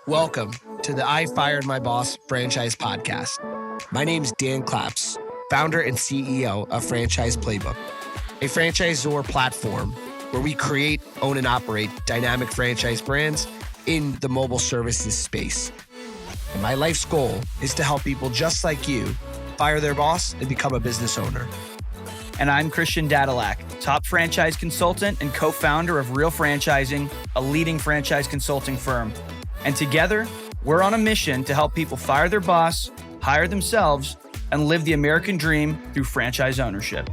Welcome to the I Fired My Boss franchise podcast. My name's Dan Claps, founder and CEO of Franchise Playbook, a franchisor platform where we create, own, and operate dynamic franchise brands in the mobile services space. And my life's goal is to help people just like you fire their boss and become a business owner. And I'm Christian Dadulak, top franchise consultant and co-founder of Real Franchising, a leading franchise consulting firm. And together, we're on a mission to help people fire their boss, hire themselves, and live the American dream through franchise ownership.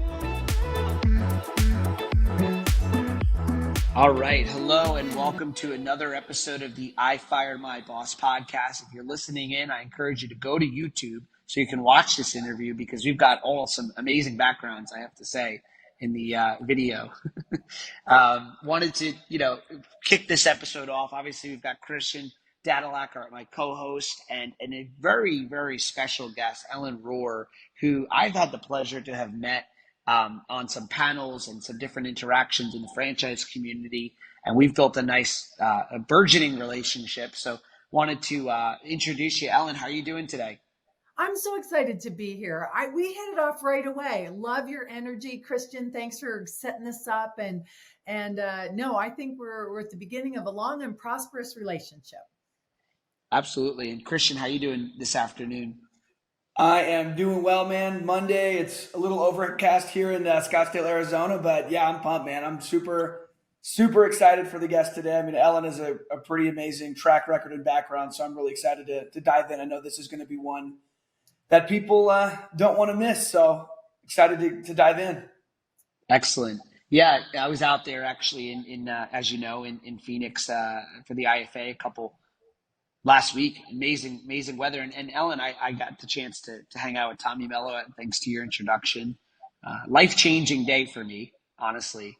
All right. Hello, and welcome to another episode of the I Fired My Boss podcast. If you're listening in, I encourage you to go to YouTube so you can watch this interview because we've got some amazing backgrounds, I have to say, in the video. Wanted to, kick this episode off. Obviously, we've got Christian Dadulak, my co-host, and a very, very special guest, Ellen Rohr, who I've had the pleasure to have met on some panels and some different interactions in the franchise community. And we've built a nice a burgeoning relationship. So wanted to introduce you. Ellen, how are you doing today? I'm so excited to be here. We hit it off right away. Love your energy, Christian. Thanks for setting this up. And no, I think we're at the beginning of a long and prosperous relationship. Absolutely. And Christian, how are you doing this afternoon? I am doing well, man. Monday, it's a little overcast here in Scottsdale, Arizona, but yeah, I'm pumped, man. I'm super, super excited for the guest today. I mean, Ellen has a pretty amazing track record and background, so I'm really excited to dive in. I know this is going to be one that people don't want to miss, so excited to dive in. Excellent. Yeah, I was out there actually in as you know, in Phoenix for the IFA last week. Amazing weather. And Ellen, I got the chance to hang out with Tommy Melo, thanks to your introduction. Life-changing day for me, honestly.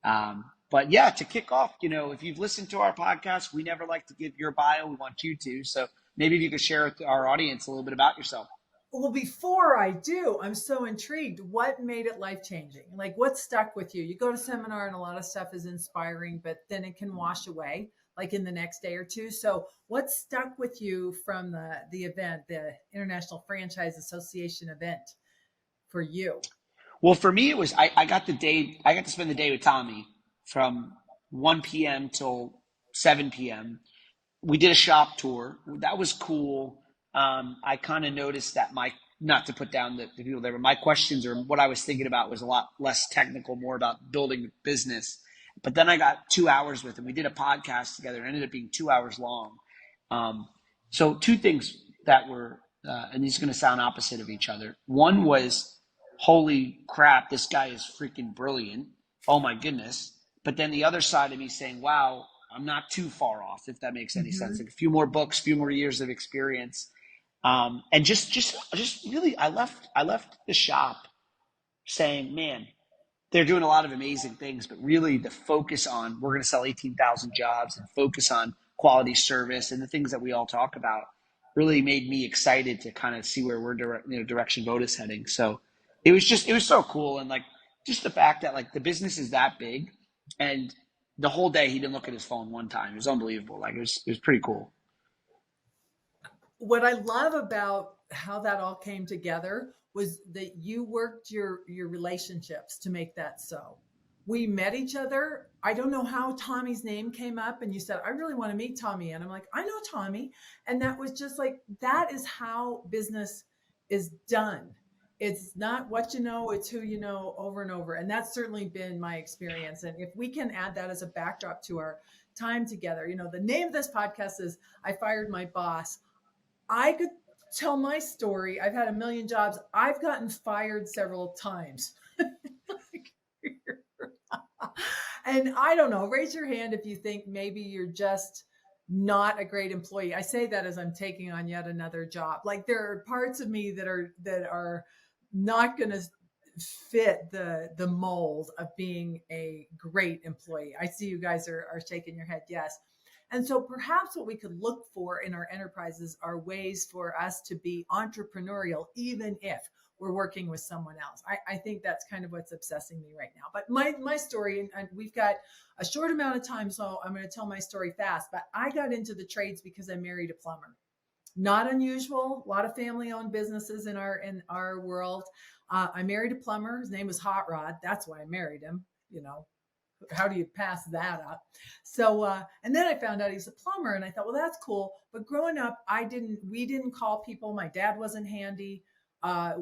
But yeah, to kick off, if you've listened to our podcast, we never like to give your bio. We want you to. So maybe if you could share with our audience a little bit about yourself. Well, before I do, I'm so intrigued. What made it life-changing? Like, what stuck with you? You go to seminar and a lot of stuff is inspiring, but then it can wash away like in the next day or two. So what stuck with you from the event, the International Franchise Association event for you? Well, for me, it was, I got to spend the day with Tommy from 1 p.m. till 7 p.m. We did a shop tour. That was cool. I kind of noticed that not to put down the people there, but my questions or what I was thinking about was a lot less technical, more about building business. But then I got 2 hours with him. We did a podcast together. It ended up being 2 hours long. So two things that were, and these are going to sound opposite of each other. One was, holy crap, this guy is freaking brilliant. Oh my goodness. But then the other side of me saying, wow, I'm not too far off, if that makes any sense. Like a few more books, a few more years of experience. And just really, I left the shop saying, man, they're doing a lot of amazing things, but really the focus on, we're going to sell 18,000 jobs and focus on quality service and the things that we all talk about really made me excited to kind of see where direction Vote is heading. So it was so cool. And like, just the fact that like the business is that big and the whole day he didn't look at his phone one time. It was unbelievable. Like it was pretty cool. What I love about how that all came together was that you worked your relationships to make that so. We met each other. I don't know how Tommy's name came up and you said, I really want to meet Tommy. And I'm like, I know Tommy. And that was just like, that is how business is done. It's not what you know, it's who you know over and over. And that's certainly been my experience. And if we can add that as a backdrop to our time together, the name of this podcast is I Fired My Boss. I could tell my story. I've had a million jobs. I've gotten fired several times. And I don't know, raise your hand if you think maybe you're just not a great employee. I say that as I'm taking on yet another job. Like there are parts of me that are not going to fit the mold of being a great employee. I see you guys are shaking your head. Yes. And so perhaps what we could look for in our enterprises are ways for us to be entrepreneurial, even if we're working with someone else. I think that's kind of what's obsessing me right now. But my story, and we've got a short amount of time, so I'm going to tell my story fast. But I got into the trades because I married a plumber. Not unusual. A lot of family-owned businesses in our world. I married a plumber. His name was Hot Rod. That's why I married him. You know, how do you pass that up? So, and then I found out he's a plumber, and I thought, well, that's cool. But growing up, we didn't call people. My dad wasn't handy. I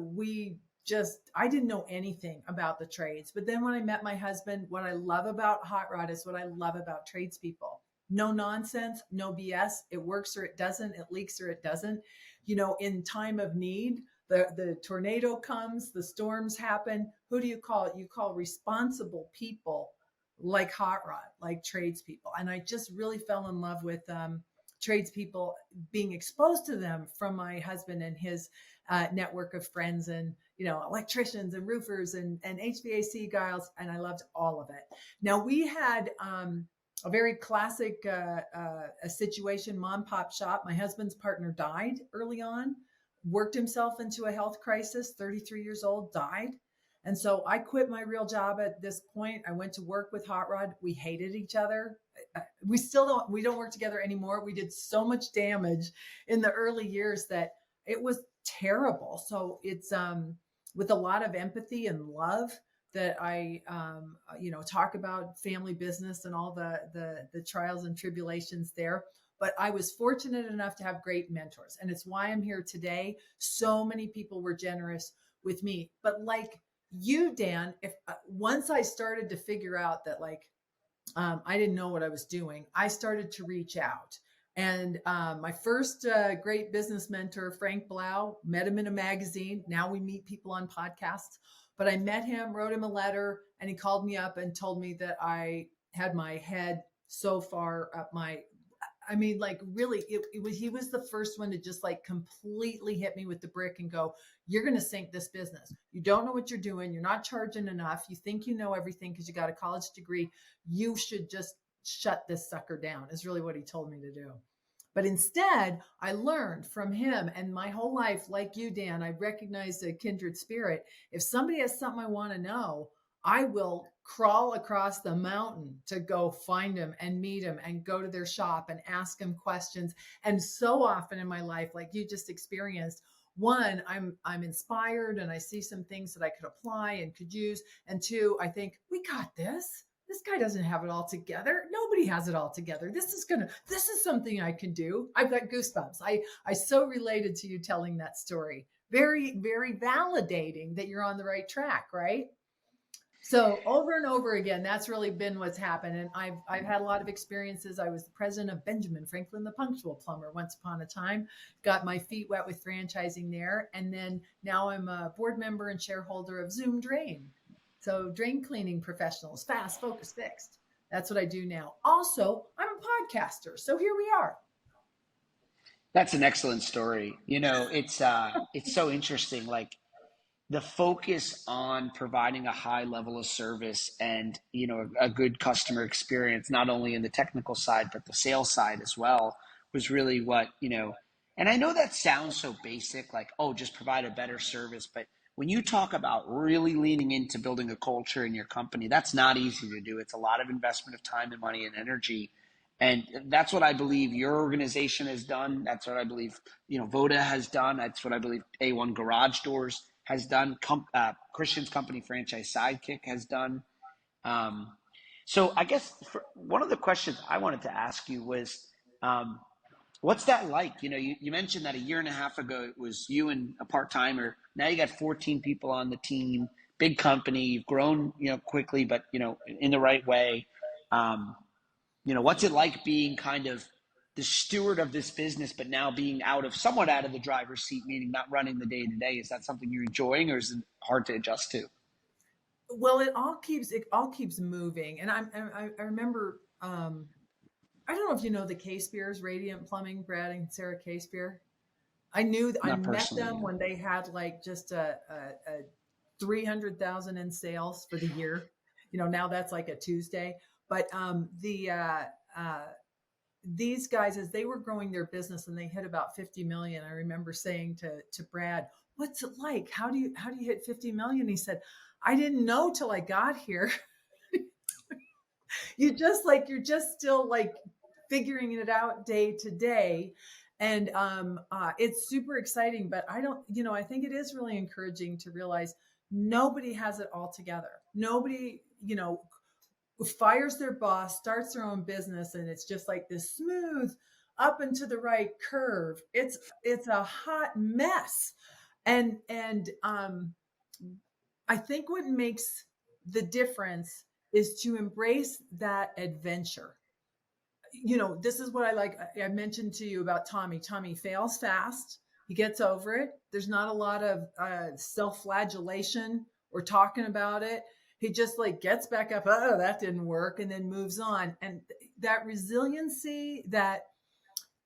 didn't know anything about the trades. But then when I met my husband, what I love about Hot Rod is what I love about tradespeople. No nonsense, no BS. It works or it doesn't. It leaks or it doesn't. You know, in time of need, the tornado comes, the storms happen. Who do you call? You call responsible people like Hot Rod, like tradespeople. And I just really fell in love with tradespeople, being exposed to them from my husband and his network of friends, and electricians and roofers and HVAC guys, and I loved all of it. Now we had a very classic a situation, mom pop shop. My husband's partner died early on, worked himself into a health crisis, 33 years old, died. And so I quit my real job at this point. I went to work with Hot Rod. We hated each other. We don't work together anymore. We did so much damage in the early years that it was terrible. So it's with a lot of empathy and love that I, talk about family business and all the trials and tribulations there. But I was fortunate enough to have great mentors. And it's why I'm here today. So many people were generous with me. But like you, Dan, if once I started to figure out that I didn't know what I was doing, I started to reach out. And my first great business mentor, Frank Blau, met him in a magazine. Now we meet people on podcasts. But I met him, wrote him a letter, and he called me up and told me that I had my head so far up really, he was the first one to just completely hit me with the brick and go, you're going to sink this business. You don't know what you're doing. You're not charging enough. You think you know everything because you got a college degree. You should just shut this sucker down, is really what he told me to do. But instead, I learned from him, and my whole life, like you, Dan, I recognized a kindred spirit. If somebody has something I want to know, I will crawl across the mountain to go find them and meet them and go to their shop and ask them questions. And so often in my life, like you just experienced, one, I'm inspired and I see some things that I could apply and could use. And two, I think, we got this. This guy doesn't have it all together. Nobody has it all together. This is something I can do. I've got goosebumps. I so related to you telling that story. Very, very validating that you're on the right track, right? So over and over again, that's really been what's happened. And I've had a lot of experiences. I was the president of Benjamin Franklin, the Punctual Plumber, once upon a time, got my feet wet with franchising there. And then now I'm a board member and shareholder of Zoom Drain. So drain cleaning professionals, fast, focused, fixed. That's what I do now. Also, I'm a podcaster. So here we are. That's an excellent story. It's so interesting. Like the focus on providing a high level of service and, a good customer experience, not only in the technical side, but the sales side as well, was really what, and I know that sounds so basic, like, oh, just provide a better service. But when you talk about really leaning into building a culture in your company, that's not easy to do. It's a lot of investment of time and money and energy. And that's what I believe your organization has done. That's what I believe, Voda has done. That's what I believe A1 Garage Doors has done. Christian's company, Franchise Sidekick, has done. So I guess one of the questions I wanted to ask you was, what's that like? You mentioned that a year and a half ago, it was you and a part-timer. Now you got 14 people on the team, big company. You've grown, quickly, but, in the right way. What's it like being kind of the steward of this business, but now being somewhat out of the driver's seat, meaning not running the day to day? Is that something you're enjoying, or is it hard to adjust to? Well, it all keeps moving. And I remember, I don't know if you know the K-Spears, Radiant Plumbing, Brad and Sarah K-Spear. I met them when they had just a 300,000 in sales for the year. Now that's like a Tuesday. But these guys, as they were growing their business and they hit about 50 million, I remember saying to Brad, what's it like? How do you hit 50 million? He said, I didn't know till I got here. You're just still like figuring it out day to day. And it's super exciting, but I think it is really encouraging to realize nobody has it all together. Nobody, fires their boss, starts their own business, and it's just like this smooth up and to the right curve. It's a hot mess. And I think what makes the difference is to embrace that adventure. This is what I like. I mentioned to you about Tommy. Tommy fails fast. He gets over it. There's not a lot of self-flagellation or talking about it. He just like gets back up. Oh, that didn't work, and then moves on. And that resiliency, that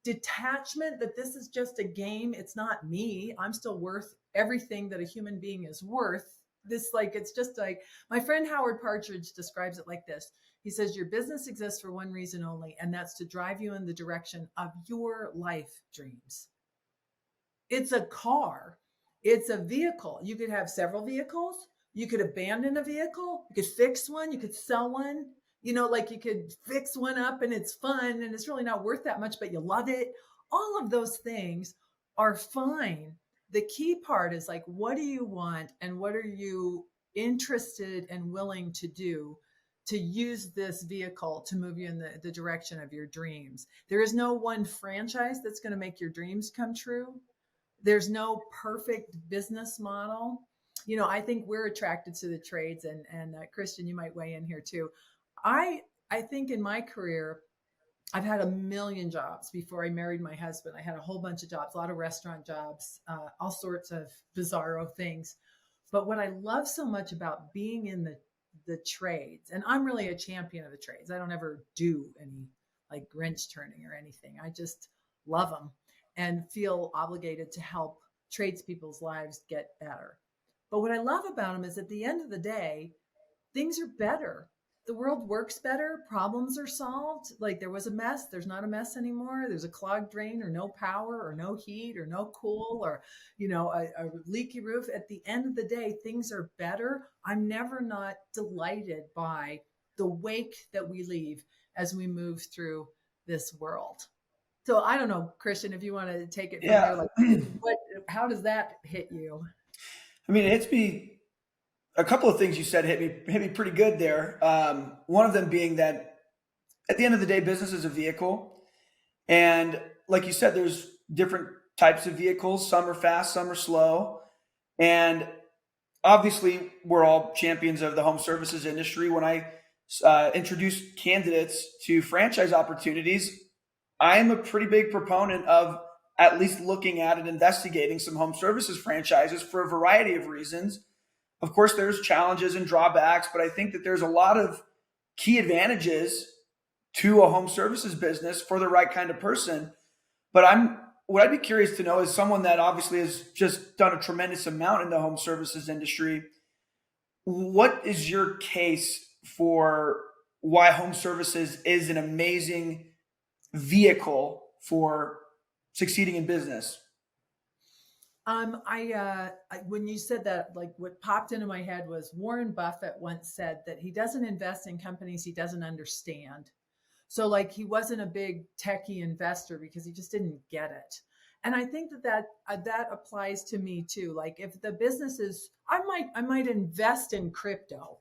detachment, that this is just a game. It's not me. I'm still worth everything that a human being is worth. It's just like my friend Howard Partridge describes it like this. He says, your business exists for one reason only, and that's to drive you in the direction of your life dreams. It's a car. It's a vehicle. You could have several vehicles. You could abandon a vehicle. You could fix one. You could sell one. You could fix one up and it's fun and it's really not worth that much, but you love it. All of those things are fine. The key part is like, what do you want and what are you interested and willing to do to use this vehicle to move you in the direction of your dreams? There is no one franchise that's going to make your dreams come true. There's no perfect business model. I think we're attracted to the trades, and Christian, you might weigh in here too. I think in my career, I've had a million jobs before I married my husband. I had a whole bunch of jobs, a lot of restaurant jobs, all sorts of bizarro things. But what I love so much about being in the trades, and I'm really a champion of the trades. I don't ever do any like wrench turning or anything. I just love them and feel obligated to help tradespeople's lives get better. But what I love about them is at the end of the day, things are better. The world works better. Problems are solved. Like there was a mess. There's not a mess anymore. There's a clogged drain or no power or no heat or no cool or, a leaky roof. At the end of the day, things are better. I'm never not delighted by the wake that we leave as we move through this world. So I don't know, Christian, if you want to take it from there, like how does that hit you? I mean, it hits me. A couple of things you said hit me pretty good there. One of them being that at the end of the day, business is a vehicle. And like you said, there's different types of vehicles. Some are fast, some are slow. And obviously, we're all champions of the home services industry. When I introduce candidates to franchise opportunities, I am a pretty big proponent of at least looking at and investigating some home services franchises for a variety of reasons. Of course, there's challenges and drawbacks, but I think that there's a lot of key advantages to a home services business for the right kind of person. But what I'd be curious to know is someone that obviously has just done a tremendous amount in the home services industry. What is your case for why home services is an amazing vehicle for succeeding in business? When you said that, like what popped into my head was Warren Buffett once said that he doesn't invest in companies he doesn't understand. So like he wasn't a big techie investor because he just didn't get it. And I think that applies to me too. Like if the business is, I might invest in crypto,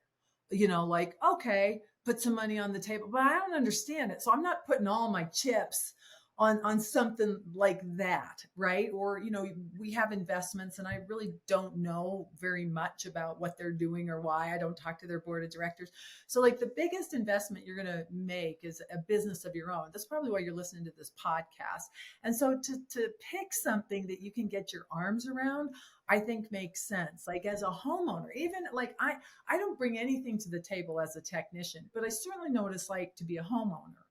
like, okay, put some money on the table, but I don't understand it. So I'm not putting all my chips on something like that, right? Or, we have investments and I really don't know very much about what they're doing or why. I don't talk to their board of directors. So like the biggest investment you're going to make is a business of your own. That's probably why you're listening to this podcast. And so to pick something that you can get your arms around, I think makes sense. Like as a homeowner, even like I don't bring anything to the table as a technician, but I certainly know what it's like to be a homeowner.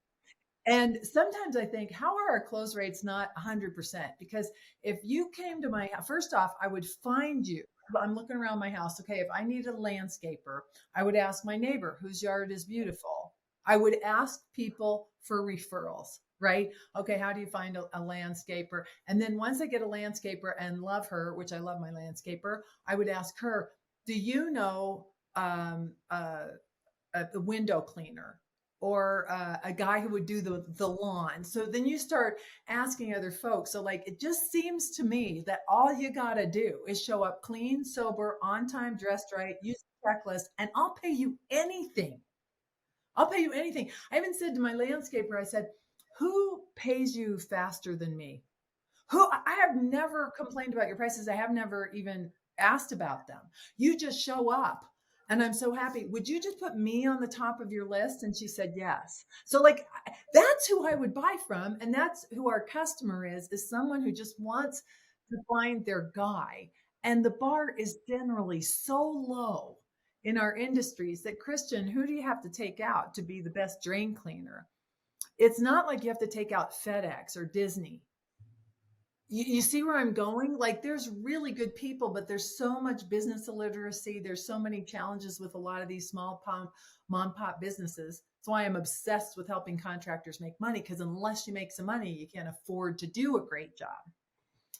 And sometimes I think, how are our close rates not 100%? Because if you came to my house, first off, I would find you. I'm looking around my house. Okay, if I need a landscaper, I would ask my neighbor whose yard is beautiful. I would ask people for referrals, right? Okay, how do you find a landscaper? And then once I get a landscaper and love her, which I love my landscaper, I would ask her, do you know a window cleaner or a guy who would do the lawn? So then you start asking other folks. So like, it just seems to me that all you got to do is show up clean, sober, on time, dressed right, use a checklist, and I'll pay you anything. I'll pay you anything. I even said to my landscaper, I said, who pays you faster than me? I have never complained about your prices. I have never even asked about them. You just show up and I'm so happy. Would you just put me on the top of your list? And she said, yes. So like, that's who I would buy from. And that's who our customer is someone who just wants to find their guy. And the bar is generally so low in our industries that, Christian, who do you have to take out to be the best drain cleaner? It's not like you have to take out FedEx or Disney. You see where I'm going? Like, there's really good people, but there's so much business illiteracy. There's so many challenges with a lot of these small mom pop businesses. That's why I'm obsessed with helping contractors make money, because unless you make some money, you can't afford to do a great job.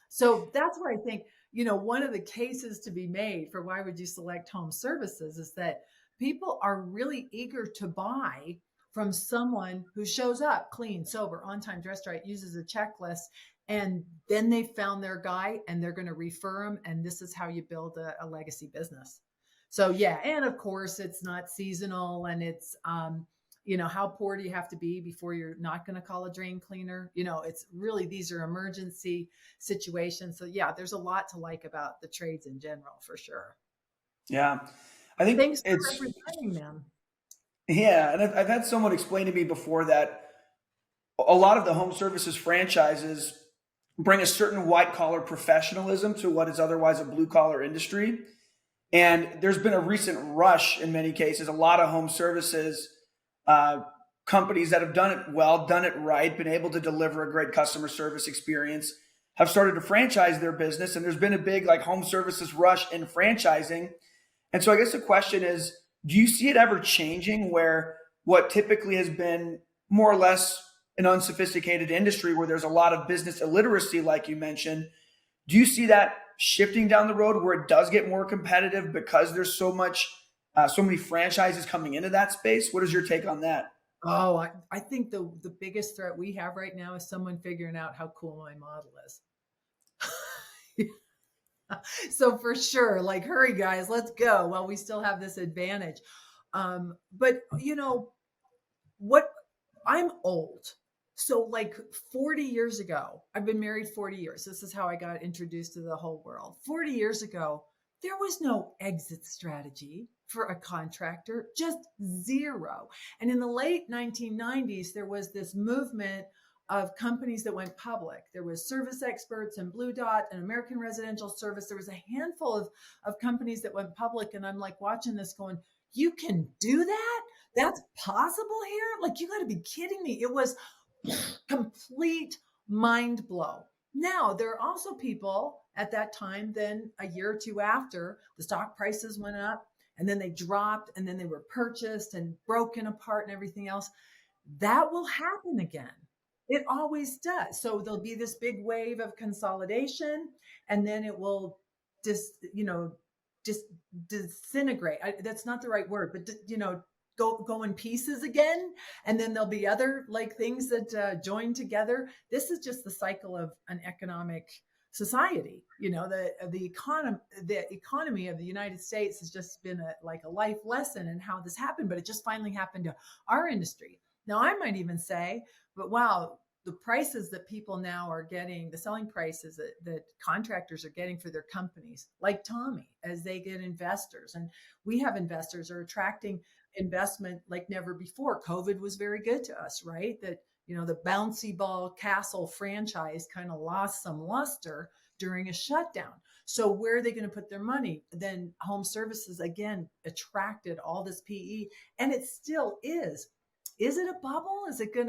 So that's where I think, one of the cases to be made for why would you select home services is that people are really eager to buy from someone who shows up clean, sober, on time, dressed right, uses a checklist, and then they found their guy and they're going to refer them. And this is how you build a legacy business. So yeah. And of course it's not seasonal, and it's, how poor do you have to be before you're not going to call a drain cleaner? It's really, these are emergency situations. So yeah, there's a lot to like about the trades in general, for sure. Yeah. I think Thanks for it's, representing them. yeah. And I've had someone explain to me before that a lot of the home services franchises bring a certain white collar professionalism to what is otherwise a blue collar industry. And there's been a recent rush in many cases, a lot of home services companies that have done it well, done it right, been able to deliver a great customer service experience, have started to franchise their business. And there's been a big like home services rush in franchising. And so I guess the question is, do you see it ever changing where what typically has been more or less an unsophisticated industry where there's a lot of business illiteracy, like you mentioned, do you see that shifting down the road where it does get more competitive because there's so many franchises coming into that space? What is your take on that? Oh, I think the biggest threat we have right now is someone figuring out how cool my model is. So for sure, like, hurry guys, let's go while we still have this advantage. But what, I'm old. So like 40 years ago, I've been married 40 years. This is how I got introduced to the whole world. 40 years ago, there was no exit strategy for a contractor, just zero. And in the late 1990s, there was this movement of companies that went public. There was Service Experts and Blue Dot and American Residential Service. There was a handful of companies that went public. And I'm like watching this going, you can do that? That's possible here? Like, you got to be kidding me. It was complete mind blow. Now, there are also people at that time, then a year or two after, the stock prices went up and then they dropped and then they were purchased and broken apart and everything else. That will happen again. It always does. So there'll be this big wave of consolidation, and then it will just disintegrate. That's not the right word, but go in pieces again. And then there'll be other like things that join together. This is just the cycle of an economic society. The economy of the United States has just been a life lesson in how this happened, but it just finally happened to our industry. Now, I might even say, but wow, the prices that people now are getting, the selling prices that contractors are getting for their companies, like Tommy, as they get investors. And we have investors are attracting investment like never before. COVID was very good to us, right? That, the bouncy ball castle franchise kind of lost some luster during a shutdown. So where are they going to put their money? Then home services, again, attracted all this PE, and it still is. Is it a bubble?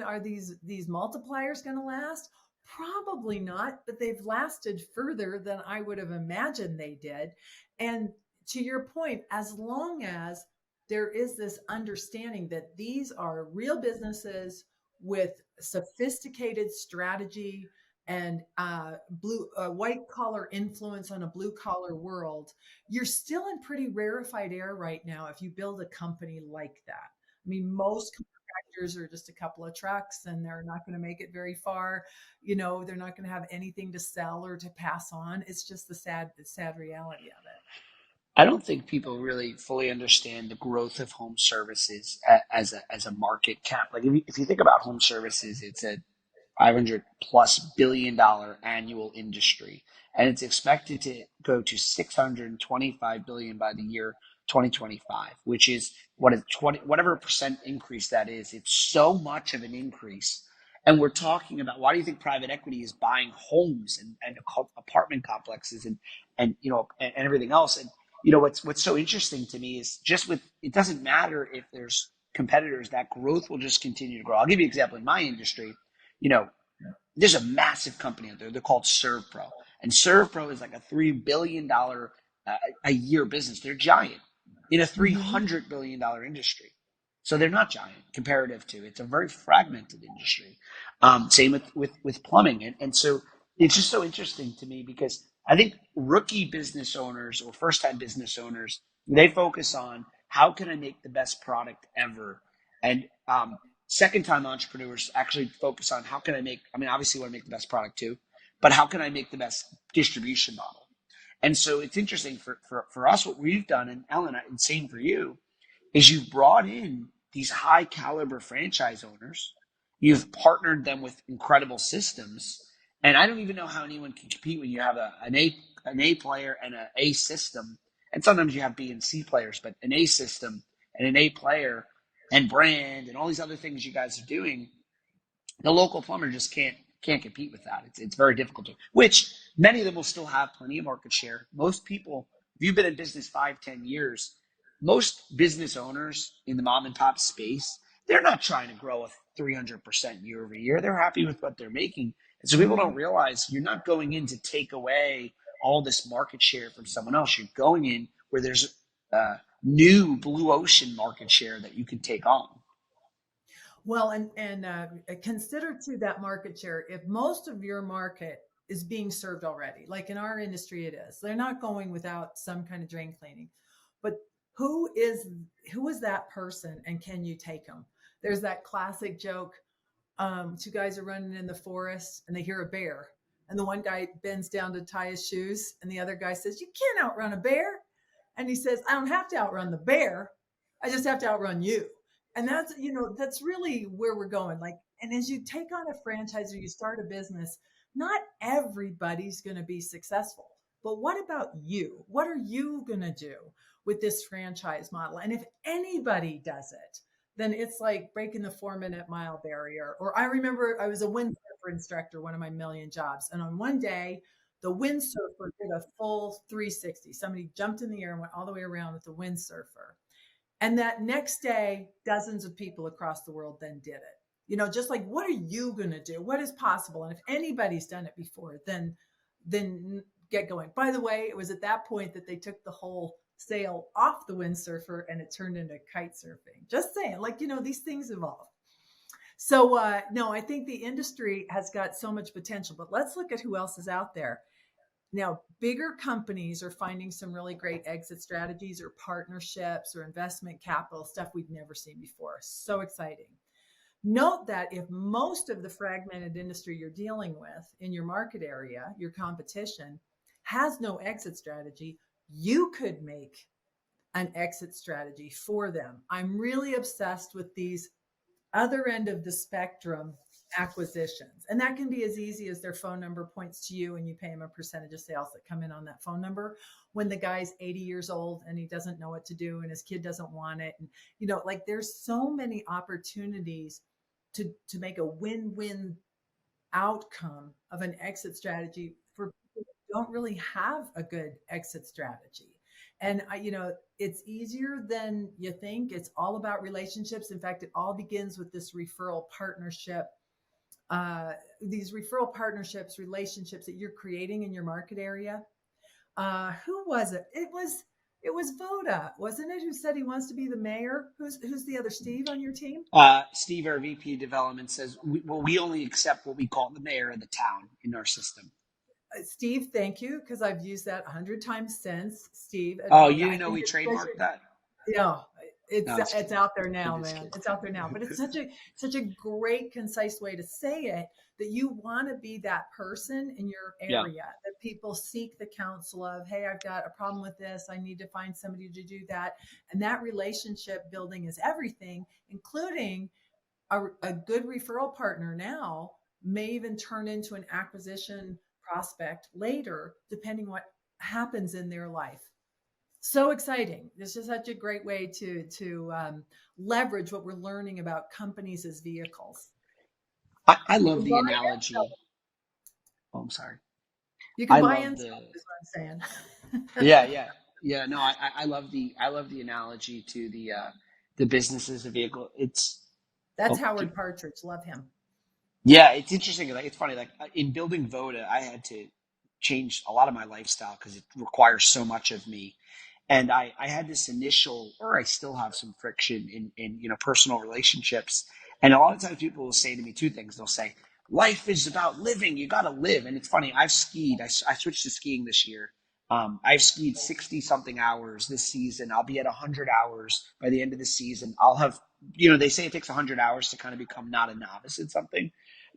Are these multipliers going to last? Probably not, but they've lasted further than I would have imagined they did. And to your point, as long as there is this understanding that these are real businesses with sophisticated strategy and white collar influence on a blue collar world, you're still in pretty rarefied air right now if you build a company like that. I mean, most contractors are just a couple of trucks and they're not going to make it very far. They're not going to have anything to sell or to pass on. It's just the sad reality of it. I don't think people really fully understand the growth of home services as a market cap. Like if you think about home services, it's a 500 plus $billion annual industry, and it's expected to go to 625 billion by the year 2025, which is whatever percent increase that is. It's so much of an increase. And we're talking about, why do you think private equity is buying homes and apartment complexes and everything else? And what's so interesting to me is it doesn't matter if there's competitors, that growth will just continue to grow. I'll give you an example. In my industry, you know, there's a massive company out there. They're called ServPro, and ServPro is like a $3 billion a year business. They're giant in a $300 billion industry. So they're not giant comparative to. It's a very fragmented industry. Same with plumbing, and so it's just so interesting to me because I think rookie business owners or first time business owners, they focus on how can I make the best product ever, and second time entrepreneurs actually focus on how can I make, I mean, obviously you want to make the best product too, but how can I make the best distribution model? And so it's interesting for us, what we've done, and Ellen, and same for you, is you've brought in these high caliber franchise owners. You've partnered them with incredible systems. And I don't even know how anyone can compete when you have an A player and an A system. And sometimes you have B and C players, but an A system and an A player and brand and all these other things you guys are doing, the local plumber just can't compete with that. It's very difficult to. Which many of them will still have plenty of market share. Most people, if you've been in business 5-10 years, most business owners in the mom and pop space, they're not trying to grow a 300% year over year. They're happy with what they're making. And so people don't realize you're not going in to take away all this market share from someone else. You're going in where there's new blue ocean market share that you can take on. Well, and consider to that market share, if most of your market is being served already, like in our industry it is, they're not going without some kind of drain cleaning. But who is that person, and can you take them? There's that classic joke. Two guys are running in the forest and they hear a bear. And the one guy bends down to tie his shoes. And the other guy says, "You can't outrun a bear." And he says, "I don't have to outrun the bear. I just have to outrun you." And that's really where we're going. Like, and as you take on a franchise or you start a business, not everybody's going to be successful. But what about you? What are you going to do with this franchise model? And if anybody does it, then it's like breaking the 4-minute mile barrier. Or I remember I was a windsurfer instructor, one of my million jobs. And on one day, the windsurfer did a full 360. Somebody jumped in the air and went all the way around with the windsurfer. And that next day, dozens of people across the world then did it. Just like, what are you going to do? What is possible? And if anybody's done it before, then get going. By the way, it was at that point that they took the whole sail off the windsurfer and it turned into kite surfing. Just saying, these things evolve. So, no, I think the industry has got so much potential, but let's look at who else is out there. Now, bigger companies are finding some really great exit strategies or partnerships or investment capital, stuff we've never seen before. So exciting. Note that if most of the fragmented industry you're dealing with in your market area, your competition, has no exit strategy, you could make an exit strategy for them. I'm really obsessed with these other end of the spectrum acquisitions. And that can be as easy as their phone number points to you and you pay them a percentage of sales that come in on that phone number. When the guy's 80 years old and he doesn't know what to do and his kid doesn't want it. And, there's so many opportunities to make a win-win outcome of an exit strategy for people who don't really have a good exit strategy. And, it's easier than you think. It's all about relationships. In fact, it all begins with this referral partnership, these referral partnerships, relationships that you're creating in your market area. Who was it? It It was Voda, wasn't it? Who said he wants to be the mayor? Who's the other Steve on your team? Steve, our VP development, says we only accept what we call the mayor of the town in our system. Steve, thank you, because I've used that 100 times since. Steve. Oh, you didn't know we trademarked that? Yeah, it's kidding. out there now, I'm just man. kidding. It's out there now. But it's such a great, concise way to say it, that you want to be that person in your area that people seek the counsel of. Hey, I've got a problem with this. I need to find somebody to do that. And that relationship building is everything, including a good referral partner now may even turn into an acquisition prospect later, depending what happens in their life. So exciting. This is such a great way to leverage what we're learning about companies as vehicles. I love the analogy. Oh, I'm sorry. You can I buy love in, the. is what I'm saying. Yeah. No, I love the analogy to the business as a vehicle. That's Howard Partridge. Love him. Yeah, it's interesting. Like, it's funny. Like, in building Voda, I had to change a lot of my lifestyle because it requires so much of me. And I had this initial, or I still have some friction in personal relationships. And a lot of times people will say to me two things. They'll say, life is about living. You got to live. And it's funny. I've skied. I switched to skiing this year. I've skied 60 something hours this season. I'll be at 100 hours by the end of the season. I'll have, they say it takes 100 hours to kind of become not a novice in something.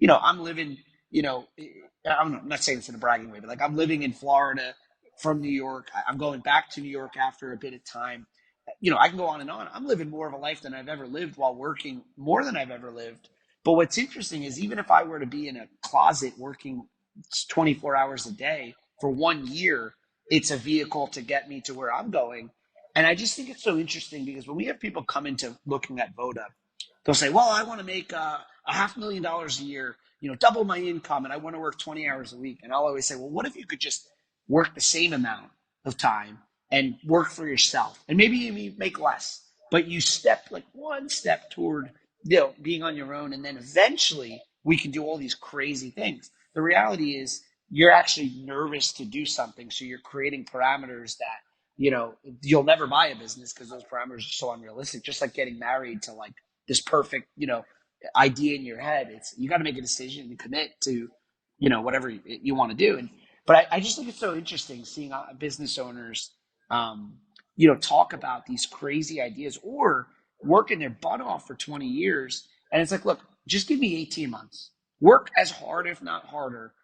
I'm living, I'm not saying this in a bragging way, but like, I'm living in Florida from New York. I'm going back to New York after a bit of time. I can go on and on. I'm living more of a life than I've ever lived while working more than I've ever lived. But what's interesting is, even if I were to be in a closet working 24 hours a day for 1 year, it's a vehicle to get me to where I'm going. And I just think it's so interesting, because when we have people come into looking at Voda, they'll say, well, I want to make a $500,000 a year, double my income, and I want to work 20 hours a week. And I'll always say, well, what if you could just work the same amount of time and work for yourself? And maybe you make less, but you step like one step toward, being on your own. And then eventually we can do all these crazy things. The reality is, you're actually nervous to do something. So you're creating parameters that, you'll never buy a business because those parameters are so unrealistic. Just like getting married to like this perfect, idea in your head. You got to make a decision and commit to, whatever you want to do. But I just think it's so interesting seeing business owners, talk about these crazy ideas, or working their butt off for 20 years. And it's like, look, just give me 18 months. Work as hard, if not harder,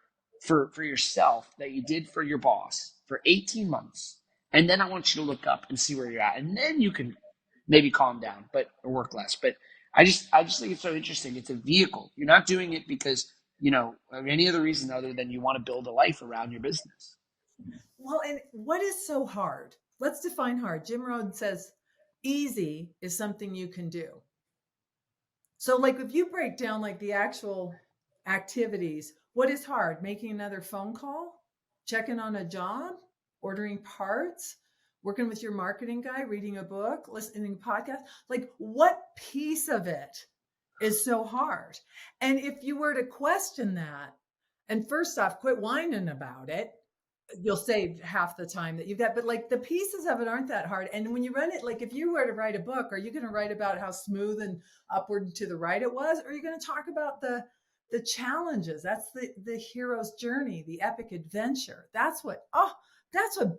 for yourself that you did for your boss for 18 months. And then I want you to look up and see where you're at. And then you can maybe calm down, or work less. But I just think it's so interesting. It's a vehicle. You're not doing it because, of any other reason other than you want to build a life around your business. Well, and what is so hard? Let's define hard. Jim Rohn says easy is something you can do. So like, if you break down like the actual activities, what is hard? Making another phone call, checking on a job, ordering parts, working with your marketing guy, reading a book, listening to podcasts. Like, what piece of it is so hard? And if you were to question that, and first off, quit whining about it, you'll save half the time that you've got. But like, the pieces of it aren't that hard. And when you run it, like, if you were to write a book, are you going to write about how smooth and upward and to the right it was? Or are you going to talk about the challenges? That's the hero's journey, the epic adventure. That's what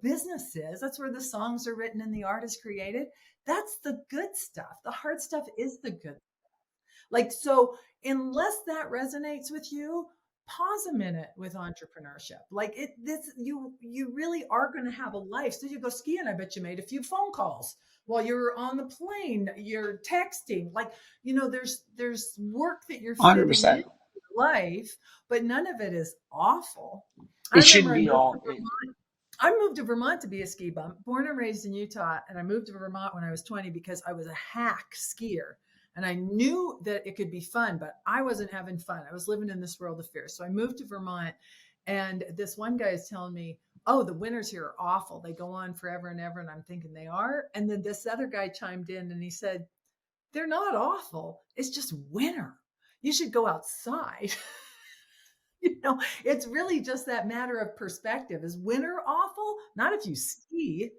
business is. That's where the songs are written and the art is created. That's the good stuff. The hard stuff is the good. Like, so unless that resonates with you, pause a minute with entrepreneurship. Like, you really are going to have a life. So you go skiing, I bet you made a few phone calls while you're on the plane, you're texting, like, there's work that you're fitting 100%. into life, but none of it is awful. It shouldn't be all. I moved to Vermont to be a ski bum, born and raised in Utah. And I moved to Vermont when I was 20 because I was a hack skier. And I knew that it could be fun, but I wasn't having fun. I was living in this world of fear. So I moved to Vermont, and this one guy is telling me, oh, the winters here are awful. They go on forever and ever. And I'm thinking they are. And then this other guy chimed in and he said, they're not awful. It's just winter. You should go outside. It's really just that matter of perspective. Is winter awful? Not if you ski.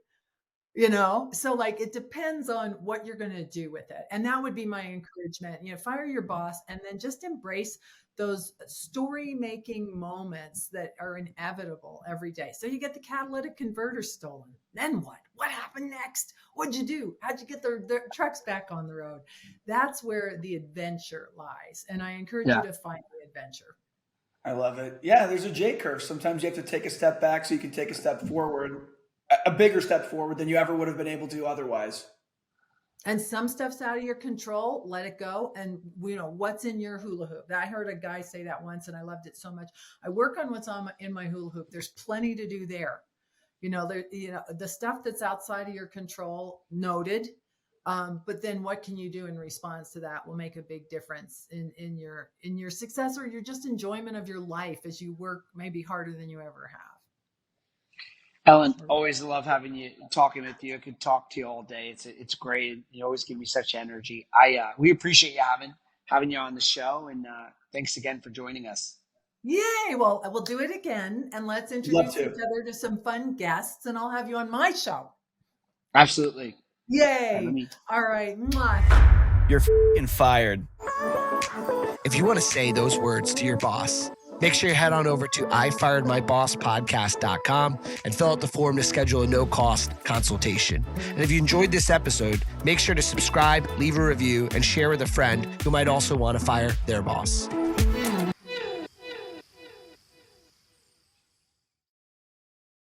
So like it depends on what you're going to do with it. And that would be my encouragement. Fire your boss and then just embrace those story making moments that are inevitable every day. So you get the catalytic converter stolen. Then what happened next? What'd you do? How'd you get the trucks back on the road? That's where the adventure lies. And I encourage you to find the adventure. I love it. Yeah, there's a J curve. Sometimes you have to take a step back so you can take a step forward, a bigger step forward than you ever would have been able to otherwise. And some stuff's out of your control, let it go. And what's in your hula hoop. I heard a guy say that once and I loved it so much. I work on what's in my hula hoop. There's plenty to do there. The stuff that's outside of your control, noted. But then what can you do in response to that will make a big difference in your success or your just enjoyment of your life as you work maybe harder than you ever have. Ellen, always love talking with you. I could talk to you all day. It's great. You always give me such energy. We appreciate you having you on the show, and thanks again for joining us. Yay! Well, we'll do it again, and let's introduce each other to some fun guests, and I'll have you on my show. Absolutely. Yay! All right. Mwah. You're f***ing fired. If you want to say those words to your boss, make sure you head on over to ifiredmybosspodcast.com and fill out the form to schedule a no-cost consultation. And if you enjoyed this episode, make sure to subscribe, leave a review, and share with a friend who might also want to fire their boss.